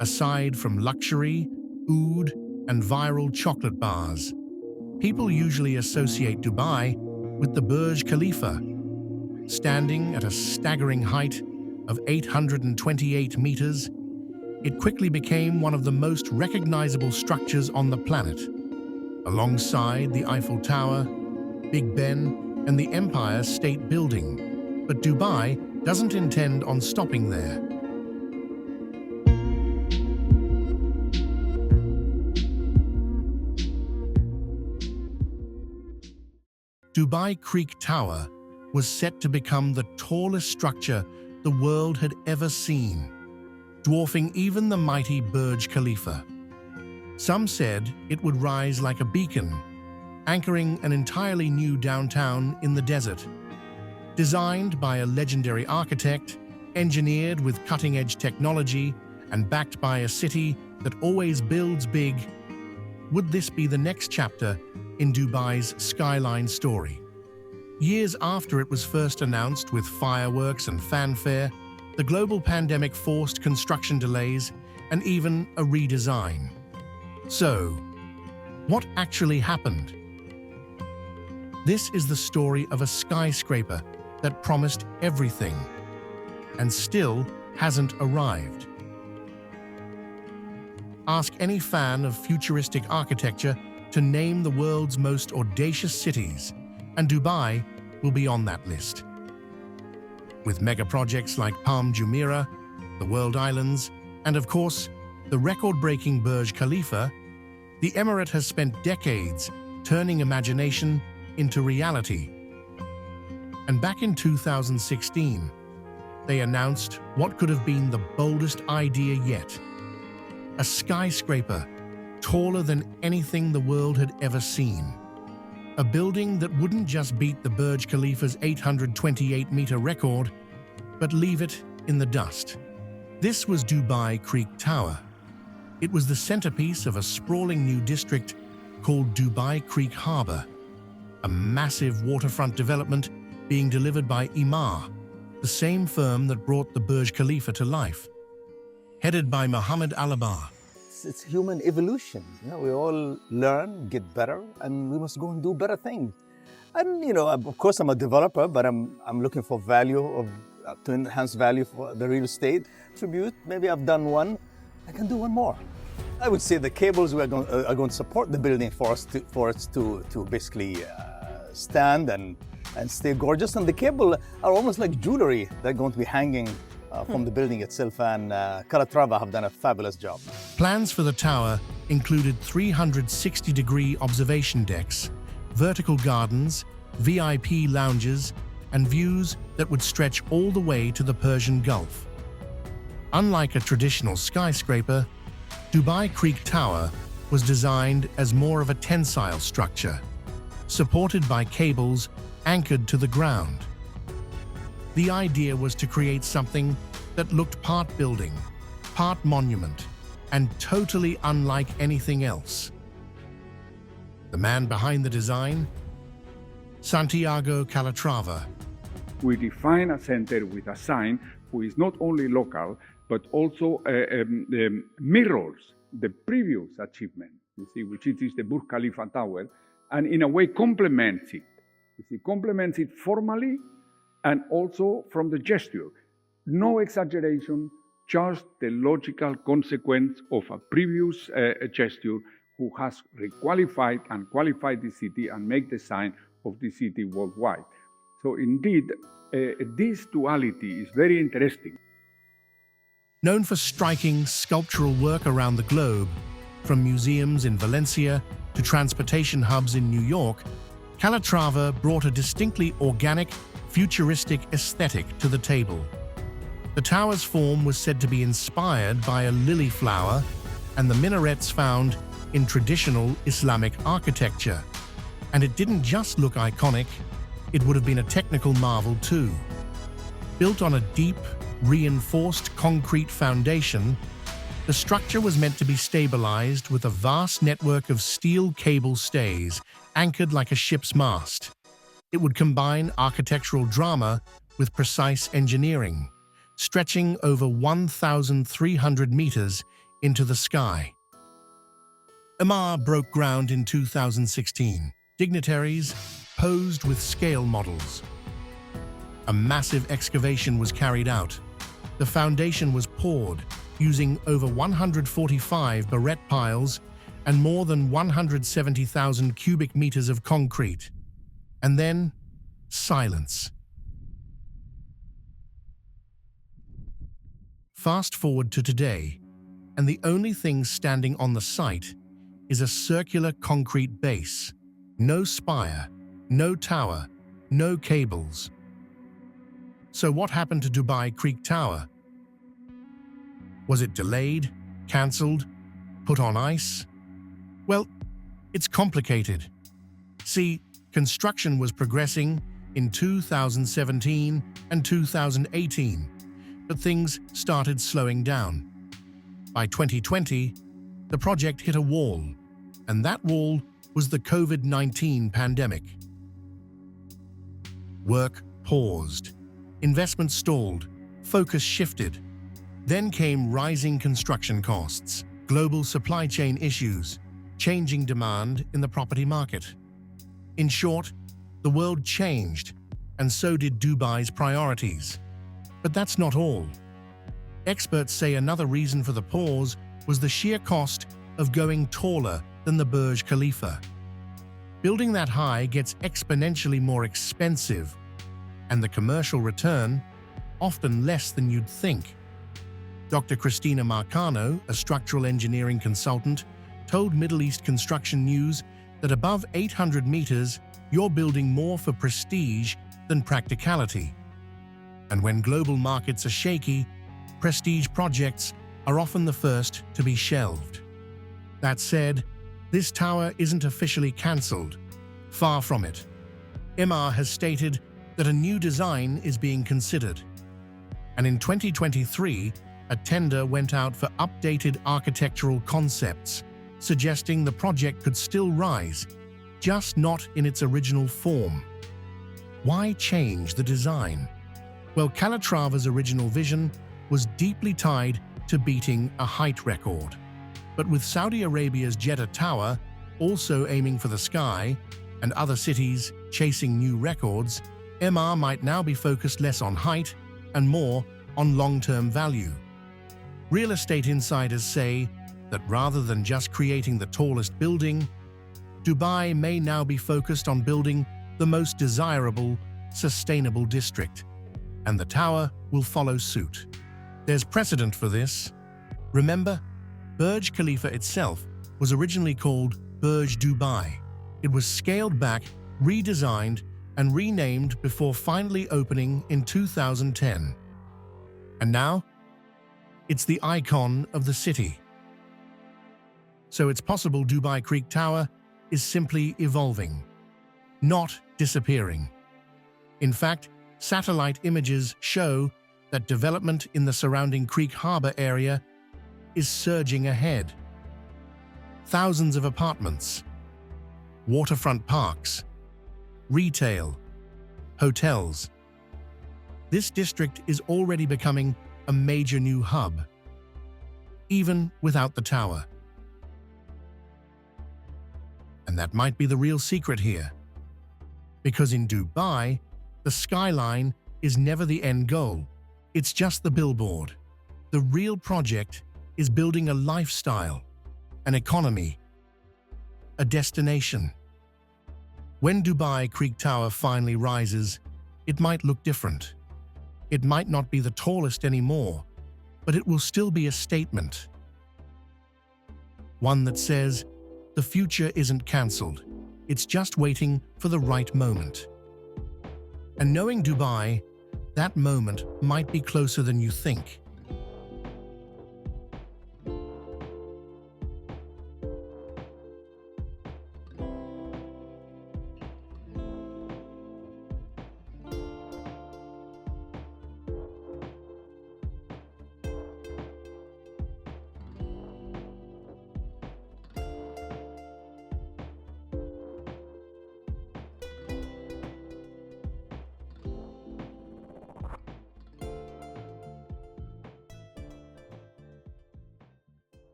Aside from luxury, oud, and viral chocolate bars, people usually associate Dubai with the Burj Khalifa. Standing at a staggering height of 828 meters, it quickly became one of the most recognizable structures on the planet, alongside the Eiffel Tower, Big Ben, and the Empire State Building. But Dubai doesn't intend on stopping there. Dubai Creek Tower was set to become the tallest structure the world had ever seen, dwarfing even the mighty Burj Khalifa. Some said it would rise like a beacon, anchoring an entirely new downtown in the desert. Designed by a legendary architect, engineered with cutting-edge technology, and backed by a city that always builds big, would this be the next chapter in Dubai's skyline story? Years after it was first announced with fireworks and fanfare, the global pandemic forced construction delays and even a redesign. So, what actually happened? This is the story of a skyscraper that promised everything and still hasn't arrived. Ask any fan of futuristic architecture to name the world's most audacious cities, and Dubai will be on that list. With mega projects like Palm Jumeirah, the World Islands, and of course, the record-breaking Burj Khalifa, the Emirate has spent decades turning imagination into reality. And back in 2016, they announced what could have been the boldest idea yet: a skyscraper taller than anything the world had ever seen. A building that wouldn't just beat the Burj Khalifa's 828-meter record, but leave it in the dust. This was Dubai Creek Tower. It was the centerpiece of a sprawling new district called Dubai Creek Harbor, a massive waterfront development being delivered by Emaar, the same firm that brought the Burj Khalifa to life. Headed by Mohammed Alabar. It's human evolution. We all learn, get better, and we must go and do better things. And of course, I'm a developer, but I'm looking for value to enhance value for the real estate. Tribute, maybe I've done one, I can do one more. I would say the cables are going to support the building for us to basically stand and stay gorgeous. And the cable are almost like jewelry. They're going to be hanging from the building itself, and Calatrava have done a fabulous job. Plans for the tower included 360-degree observation decks, vertical gardens, VIP lounges, and views that would stretch all the way to the Persian Gulf. Unlike a traditional skyscraper, Dubai Creek Tower was designed as more of a tensile structure, supported by cables anchored to the ground. The idea was to create something that looked part building, part monument, and totally unlike anything else. The man behind the design? Santiago Calatrava. We define a center with a sign who is not only local, but also mirrors the previous achievement, which is the Burj Khalifa Tower, and in a way complements it. Complements it formally and also from the gesture. No exaggeration, just the logical consequence of a previous gesture who has requalified and qualified the city and make the sign of the city worldwide. So indeed, this duality is very interesting. Known for striking sculptural work around the globe, from museums in Valencia to transportation hubs in New York, Calatrava brought a distinctly organic, futuristic aesthetic to the table. The tower's form was said to be inspired by a lily flower and the minarets found in traditional Islamic architecture. And it didn't just look iconic, it would have been a technical marvel too. Built on a deep, reinforced concrete foundation, the structure was meant to be stabilized with a vast network of steel cable stays anchored like a ship's mast. It would combine architectural drama with precise engineering, stretching over 1,300 meters into the sky. Emaar broke ground in 2016. Dignitaries posed with scale models. A massive excavation was carried out. The foundation was poured using over 145 barrette piles and more than 170,000 cubic meters of concrete. And then, silence. Fast forward to today, and the only thing standing on the site is a circular concrete base. No spire, no tower, no cables. So what happened to Dubai Creek Tower? Was it delayed, cancelled, put on ice? Well, it's complicated. See, construction was progressing in 2017 and 2018, but things started slowing down. By 2020, the project hit a wall, and that wall was the COVID-19 pandemic. Work paused, investment stalled, focus shifted. Then came rising construction costs, global supply chain issues, changing demand in the property market. In short, the world changed, and so did Dubai's priorities. But that's not all. Experts say another reason for the pause was the sheer cost of going taller than the Burj Khalifa. Building that high gets exponentially more expensive, and the commercial return often less than you'd think. Dr. Cristina Marcano, a structural engineering consultant, told Middle East Construction News that above 800 meters, you're building more for prestige than practicality. And when global markets are shaky, prestige projects are often the first to be shelved. That said, this tower isn't officially cancelled. Far from it. Emaar has stated that a new design is being considered. And in 2023, a tender went out for updated architectural concepts, suggesting the project could still rise, just not in its original form. Why change the design? Well, Calatrava's original vision was deeply tied to beating a height record. But with Saudi Arabia's Jeddah Tower also aiming for the sky and other cities chasing new records, Emaar might now be focused less on height and more on long-term value. Real estate insiders say that rather than just creating the tallest building, Dubai may now be focused on building the most desirable, sustainable district, and the tower will follow suit. There's precedent for this. Remember, Burj Khalifa itself was originally called Burj Dubai. It was scaled back, redesigned, and renamed before finally opening in 2010. And now, it's the icon of the city. So it's possible Dubai Creek Tower is simply evolving, not disappearing. In fact, satellite images show that development in the surrounding Creek Harbor area is surging ahead. Thousands of apartments, waterfront parks, retail, hotels. This district is already becoming a major new hub, even without the tower. And that might be the real secret here. Because in Dubai, the skyline is never the end goal. It's just the billboard. The real project is building a lifestyle, an economy, a destination. When Dubai Creek Tower finally rises, it might look different. It might not be the tallest anymore, but it will still be a statement. One that says, the future isn't cancelled, it's just waiting for the right moment. And knowing Dubai, that moment might be closer than you think.